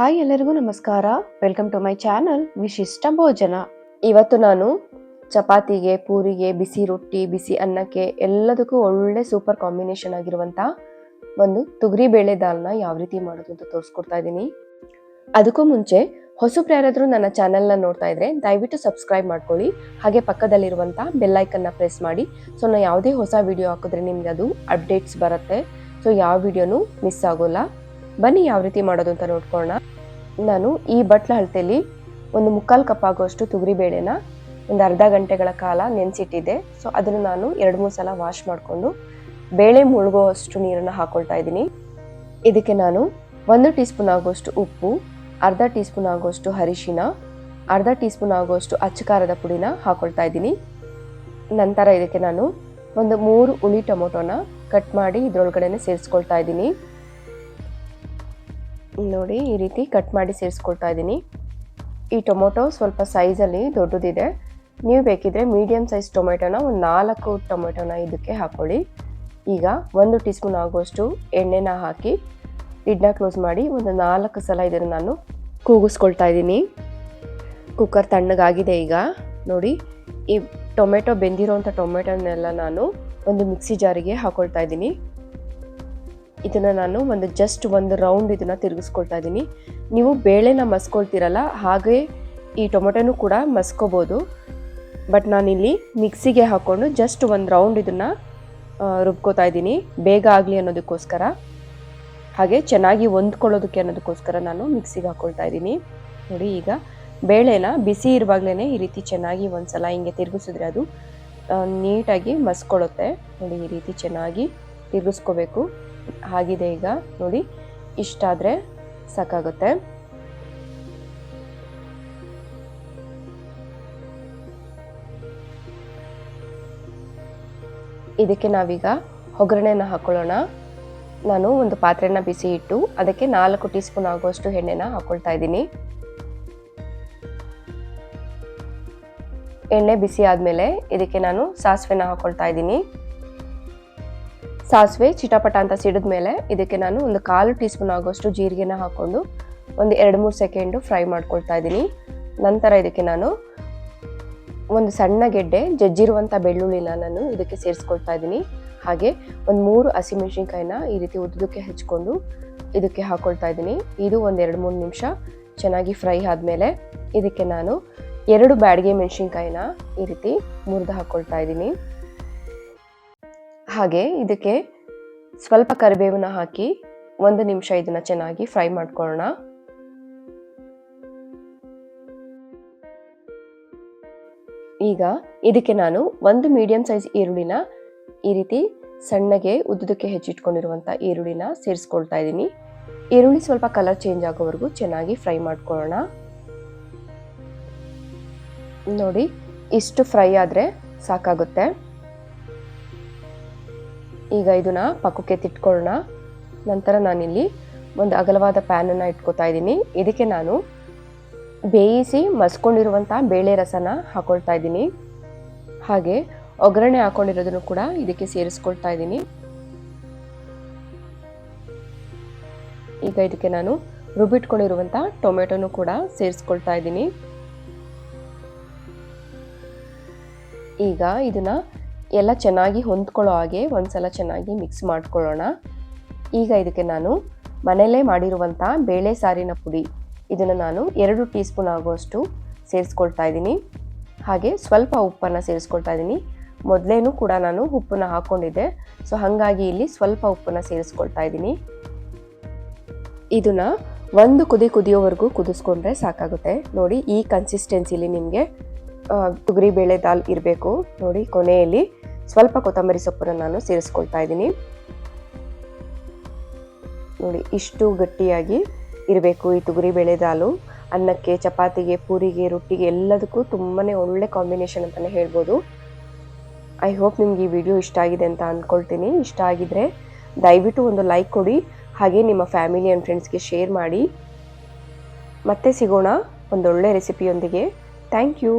Hi ಎಲ್ಲರಿಗೂ ನಮಸ್ಕಾರ. Welcome to my channel ವಿಶಿಷ್ಟ ಭೋಜನ. ಇವತ್ತು ನಾನು ಚಪಾತಿಗೆ, ಪೂರಿಗೆ, ಬಿಸಿ ರೊಟ್ಟಿ, ಬಿಸಿ ಅನ್ನಕ್ಕೆ ಎಲ್ಲದಕ್ಕೂ ಒಳ್ಳೆ ಸೂಪರ್ ಕಾಂಬಿನೇಷನ್ ಆಗಿರುವಂಥ ಒಂದು ತೊಗರಿ ಬೇಳೆ ದಾಲ್ನ ಯಾವ ರೀತಿ ಮಾಡೋದು ಅಂತ ತೋರಿಸ್ಕೊಡ್ತಾ ಇದ್ದೀನಿ. ಅದಕ್ಕೂ ಮುಂಚೆ ಹೊಸಬ್ರು ಯಾರಾದರೂ ನನ್ನ ಚಾನೆಲ್ನ ನೋಡ್ತಾ ಇದ್ರೆ ದಯವಿಟ್ಟು ಸಬ್ಸ್ಕ್ರೈಬ್ ಮಾಡ್ಕೊಳ್ಳಿ. ಹಾಗೆ ಪಕ್ಕದಲ್ಲಿರುವಂಥ ಬೆಲ್ಲೈಕನ್ನ ಪ್ರೆಸ್ ಮಾಡಿ. ಸೊ ನಾನು ಯಾವುದೇ ಹೊಸ ವಿಡಿಯೋ ಹಾಕಿದ್ರೆ ನಿಮ್ಗೆ ಅದು ಅಪ್ಡೇಟ್ಸ್ ಬರುತ್ತೆ. ಸೊ ಯಾವ ವಿಡಿಯೋನೂ ಮಿಸ್ ಆಗೋಲ್ಲ. ಬನ್ನಿ ಯಾವ ರೀತಿ ಮಾಡೋದು ಅಂತ ನೋಡ್ಕೊಳ್ಳೋಣ. ನಾನು ಈ ಬಟ್ಲ ಅಳತೆಯಲ್ಲಿ ಒಂದು 3/4 ಕಪ್ ಆಗುವಷ್ಟು ತೊಗರಿ ಬೇಳೆನ ಒಂದು ಅರ್ಧ ಗಂಟೆಗಳ ಕಾಲ ನೆನೆಸಿಟ್ಟಿದ್ದೆ. ಸೊ ಅದನ್ನು ನಾನು 2-3 ಸಲ ವಾಶ್ ಮಾಡಿಕೊಂಡು ಬೇಳೆ ಮುಳುಗುವಷ್ಟು ನೀರನ್ನು ಹಾಕೊಳ್ತಾ ಇದ್ದೀನಿ. ಇದಕ್ಕೆ ನಾನು 1 ಟೀ ಸ್ಪೂನ್ ಆಗುವಷ್ಟು ಉಪ್ಪು, ಅರ್ಧ ಟೀ ಸ್ಪೂನ್ ಆಗುವಷ್ಟು ಅರಿಶಿನ, ಅರ್ಧ ಟೀ ಸ್ಪೂನ್ ಆಗುವಷ್ಟು ಅಚ್ಚಕಾರದ ಪುಡಿನ ಹಾಕೊಳ್ತಾ ಇದ್ದೀನಿ. ನಂತರ ಇದಕ್ಕೆ ನಾನು ಒಂದು 3 ಹುಳಿ ಟೊಮೊಟೊನ ಕಟ್ ಮಾಡಿ ಇದರೊಳಗಡೆನೆ ಸೇರಿಸ್ಕೊಳ್ತಾ ಇದ್ದೀನಿ. ನೋಡಿ, ಈ ರೀತಿ ಕಟ್ ಮಾಡಿ ಸೇರಿಸ್ಕೊಳ್ತಾ ಇದ್ದೀನಿ. ಈ ಟೊಮೊಟೊ ಸ್ವಲ್ಪ ಸೈಜಲ್ಲಿ ದೊಡ್ಡದಿದೆ. ನೀವು ಬೇಕಿದ್ರೆ ಮೀಡಿಯಮ್ ಸೈಜ್ ಟೊಮೆಟೊನ ಒಂದು 4 ಟೊಮೆಟೊನ ಇದಕ್ಕೆ ಹಾಕೊಳ್ಳಿ. ಈಗ 1 ಟೀ ಸ್ಪೂನ್ ಆಗುವಷ್ಟು ಎಣ್ಣೆನ ಹಾಕಿ ಲಿಡ್ನ ಕ್ಲೋಸ್ ಮಾಡಿ ಒಂದು 4 ಸಲ ಇದನ್ನು ನಾನು ಕೂಗಿಸ್ಕೊಳ್ತಾ ಇದ್ದೀನಿ. ಕುಕ್ಕರ್ ತಣ್ಣಗಾಗಿದೆ. ಈಗ ನೋಡಿ, ಈ ಟೊಮೆಟೊ ಬೆಂದಿರೋಂಥ ಟೊಮೆಟೊನೆಲ್ಲ ನಾನು ಒಂದು ಮಿಕ್ಸಿ ಜಾರಿಗೆ ಹಾಕೊಳ್ತಾ ಇದ್ದೀನಿ. ಇದನ್ನು ನಾನು ಜಸ್ಟ್ ಒಂದು ರೌಂಡ್ ಇದನ್ನು ತಿರುಗಿಸ್ಕೊಳ್ತಾ ಇದ್ದೀನಿ. ನೀವು ಬೇಳೆನ ಮಸ್ಕೊಳ್ತೀರಲ್ಲ, ಹಾಗೆ ಈ ಟೊಮೆಟೊನೂ ಕೂಡ ಮಸ್ಕೋಬೋದು. ಬಟ್ ನಾನಿಲ್ಲಿ ಮಿಕ್ಸಿಗೆ ಹಾಕ್ಕೊಂಡು ಜಸ್ಟ್ ಒಂದು ರೌಂಡ್ ಇದನ್ನು ರುಬ್ಕೋತಾ ಇದ್ದೀನಿ, ಬೇಗ ಆಗಲಿ ಅನ್ನೋದಕ್ಕೋಸ್ಕರ, ಹಾಗೆ ಚೆನ್ನಾಗಿ ಹೊಂದ್ಕೊಳ್ಳೋದಕ್ಕೆ ಅನ್ನೋದಕ್ಕೋಸ್ಕರ ನಾನು ಮಿಕ್ಸಿಗೆ ಹಾಕ್ಕೊಳ್ತಾ ಇದ್ದೀನಿ. ನೋಡಿ, ಈಗ ಬೇಳೆನ ಬಿಸಿ ಇರುವಾಗಲೇ ಈ ರೀತಿ ಚೆನ್ನಾಗಿ ಒಂದು ಸಲ ಹಿಂಗೆ ತಿರುಗಿಸಿದ್ರೆ ಅದು ನೀಟಾಗಿ ಮಸ್ಕೊಳ್ಳುತ್ತೆ. ನೋಡಿ, ಈ ರೀತಿ ಚೆನ್ನಾಗಿ ತಿರುಗಿಸ್ಕೋಬೇಕು. ಆಗಿದೆ. ಈಗ ನೋಡಿ, ಇಷ್ಟಾದರೆ ಸಾಕಾಗುತ್ತೆ. ಇದಕ್ಕೆ ನಾವೀಗ ಒಗ್ಗರಣೆನ ಹಾಕೊಳ್ಳೋಣ. ನಾನು ಒಂದು ಪಾತ್ರೆನ ಬಿಸಿ ಇಟ್ಟು ಅದಕ್ಕೆ 4 ಟೀ ಸ್ಪೂನ್ ಆಗುವಷ್ಟು ಎಣ್ಣೆನ ಹಾಕೊಳ್ತಾ ಇದ್ದೀನಿ. ಎಣ್ಣೆ ಬಿಸಿ ಆದಮೇಲೆ ಇದಕ್ಕೆ ನಾನು ಸಾಸಿವೆನ ಹಾಕೊಳ್ತಾ ಇದ್ದೀನಿ. ಸಾಸಿವೆ ಚಿಟಪಟ ಅಂತ ಸಿಡಿದ ಮೇಲೆ ಇದಕ್ಕೆ ನಾನು ಒಂದು 1/4 ಟೀ ಸ್ಪೂನ್ ಆಗುವಷ್ಟು ಜೀರಿಗೆನ ಹಾಕ್ಕೊಂಡು ಒಂದು 2-3 ಸೆಕೆಂಡು ಫ್ರೈ ಮಾಡ್ಕೊಳ್ತಾ ಇದ್ದೀನಿ. ನಂತರ ಇದಕ್ಕೆ ನಾನು ಒಂದು ಸಣ್ಣ ಗೆಡ್ಡೆ ಜಜ್ಜಿರುವಂಥ ಬೆಳ್ಳುಳ್ಳಿನ ನಾನು ಇದಕ್ಕೆ ಸೇರಿಸ್ಕೊಳ್ತಾ ಇದ್ದೀನಿ. ಹಾಗೆ ಒಂದು 3 ಹಸಿಮೆಣಸಿನ್ಕಾಯಿನ ಈ ರೀತಿ ಉದ್ದಕ್ಕೆ ಹೆಚ್ಕೊಂಡು ಇದಕ್ಕೆ ಹಾಕ್ಕೊಳ್ತಾ ಇದ್ದೀನಿ. ಇದು ಒಂದು 2-3 ನಿಮಿಷ ಚೆನ್ನಾಗಿ ಫ್ರೈ ಆದಮೇಲೆ ಇದಕ್ಕೆ ನಾನು 2 ಬ್ಯಾಡಗೆ ಮೆಣಸಿನ್ಕಾಯಿನ ಈ ರೀತಿ ಮುರಿದು ಹಾಕ್ಕೊಳ್ತಾ ಇದ್ದೀನಿ. ಹಾಗೆ ಇದಕ್ಕೆ ಸ್ವಲ್ಪ ಕರಿಬೇವನ್ನ ಹಾಕಿ 1 ನಿಮಿಷ ಇದನ್ನು ಚೆನ್ನಾಗಿ ಫ್ರೈ ಮಾಡ್ಕೊಳ್ಳೋಣ. ಈಗ ಇದಕ್ಕೆ ನಾನು 1 ಮೀಡಿಯಂ ಸೈಜ್ ಈರುಳ್ಳಿನ ಈ ರೀತಿ ಸಣ್ಣಗೆ ಉದ್ದಕ್ಕೆ ಹೆಚ್ಚಿಟ್ಕೊಂಡಿರುವಂಥ ಈರುಳ್ಳಿನ ಸೇರಿಸ್ಕೊಳ್ತಾ ಇದ್ದೀನಿ. ಈರುಳ್ಳಿ ಸ್ವಲ್ಪ ಕಲರ್ ಚೇಂಜ್ ಆಗೋವರೆಗೂ ಚೆನ್ನಾಗಿ ಫ್ರೈ ಮಾಡ್ಕೊಳ್ಳೋಣ. ನೋಡಿ, ಇಷ್ಟು ಫ್ರೈ ಆದರೆ ಸಾಕಾಗುತ್ತೆ. ಈಗ ಇದನ್ನ ಪಕ್ಕಕ್ಕೆ ತಿಟ್ಕೊಳ್ಳೋಣ. ನಂತರ ನಾನಿಲ್ಲಿ ಒಂದು ಅಗಲವಾದ ಪ್ಯಾನನ್ನು ಇಟ್ಕೋತಾ ಇದ್ದೀನಿ. ಇದಕ್ಕೆ ನಾನು ಬೇಯಿಸಿ ಮಸ್ಕೊಂಡಿರುವಂಥ ಬೇಳೆ ರಸನ ಹಾಕೊಳ್ತಾ ಇದ್ದೀನಿ. ಹಾಗೆ ಒಗ್ಗರಣೆ ಹಾಕೊಂಡಿರೋದನ್ನು ಕೂಡ ಇದಕ್ಕೆ ಸೇರಿಸ್ಕೊಳ್ತಾ ಇದ್ದೀನಿ. ಈಗ ಇದಕ್ಕೆ ನಾನು ರುಬ್ಬಿಟ್ಕೊಂಡಿರುವಂಥ ಟೊಮೆಟೊನು ಕೂಡ ಸೇರಿಸ್ಕೊಳ್ತಾ ಇದ್ದೀನಿ. ಈಗ ಇದನ್ನ ಎಲ್ಲ ಚೆನ್ನಾಗಿ ಹೊಂದ್ಕೊಳ್ಳೋ ಹಾಗೆ ಒಂದ್ಸಲ ಚೆನ್ನಾಗಿ ಮಿಕ್ಸ್ ಮಾಡ್ಕೊಳ್ಳೋಣ. ಈಗ ಇದಕ್ಕೆ ನಾನು ಮನೆಯಲ್ಲೇ ಮಾಡಿರುವಂಥ ಬೇಳೆ ಸಾರಿನ ಪುಡಿ, ಇದನ್ನು ನಾನು 2 ಟೀ ಸ್ಪೂನ್ ಆಗುವಷ್ಟು ಸೇರಿಸ್ಕೊಳ್ತಾ ಇದ್ದೀನಿ. ಹಾಗೆ ಸ್ವಲ್ಪ ಉಪ್ಪನ್ನು ಸೇರಿಸ್ಕೊಳ್ತಾ ಇದ್ದೀನಿ. ಮೊದಲೇನೂ ಕೂಡ ನಾನು ಉಪ್ಪನ್ನು ಹಾಕ್ಕೊಂಡಿದ್ದೆ, ಸೊ ಹಾಗಾಗಿ ಇಲ್ಲಿ ಸ್ವಲ್ಪ ಉಪ್ಪನ್ನು ಸೇರಿಸ್ಕೊಳ್ತಾ ಇದ್ದೀನಿ. ಇದನ್ನು ಒಂದು ಕುದಿಯೋವರೆಗೂ ಕುದಿಸ್ಕೊಂಡ್ರೆ ಸಾಕಾಗುತ್ತೆ. ನೋಡಿ, ಈ ಕನ್ಸಿಸ್ಟೆನ್ಸಿಲಿ ನಿಮಗೆ ತೊಗರಿ ಬೇಳೆ ದಾಲ್ ಇರಬೇಕು. ನೋಡಿ, ಕೊನೆಯಲ್ಲಿ ಸ್ವಲ್ಪ ಕೊತ್ತಂಬರಿ ಸೊಪ್ಪನ್ನು ನಾನು ಸೇರಿಸ್ಕೊಳ್ತಾ ಇದ್ದೀನಿ. ನೋಡಿ, ಇಷ್ಟು ಗಟ್ಟಿಯಾಗಿ ಇರಬೇಕು ಈ ತೊಗರಿ ಬೇಳೆ ದಾಲು. ಅನ್ನಕ್ಕೆ, ಚಪಾತಿಗೆ, ಪೂರಿಗೆ, ರೊಟ್ಟಿಗೆ ಎಲ್ಲದಕ್ಕೂ ತುಂಬಾ ಒಳ್ಳೆ ಕಾಂಬಿನೇಷನ್ ಅಂತಲೇ ಹೇಳ್ಬೋದು. ಐ ಹೋಪ್ ನಿಮ್ಗೆ ಈ ವಿಡಿಯೋ ಇಷ್ಟ ಆಗಿದೆ ಅಂತ ಅಂದ್ಕೊಳ್ತೀನಿ. ಇಷ್ಟ ಆಗಿದ್ರೆ ದಯವಿಟ್ಟು ಒಂದು ಲೈಕ್ ಕೊಡಿ. ಹಾಗೆ ನಿಮ್ಮ ಫ್ಯಾಮಿಲಿ ಆ್ಯಂಡ್ ಫ್ರೆಂಡ್ಸ್ಗೆ ಶೇರ್ ಮಾಡಿ. ಮತ್ತೆ ಸಿಗೋಣ ಒಂದೊಳ್ಳೆ ರೆಸಿಪಿಯೊಂದಿಗೆ. Thank you.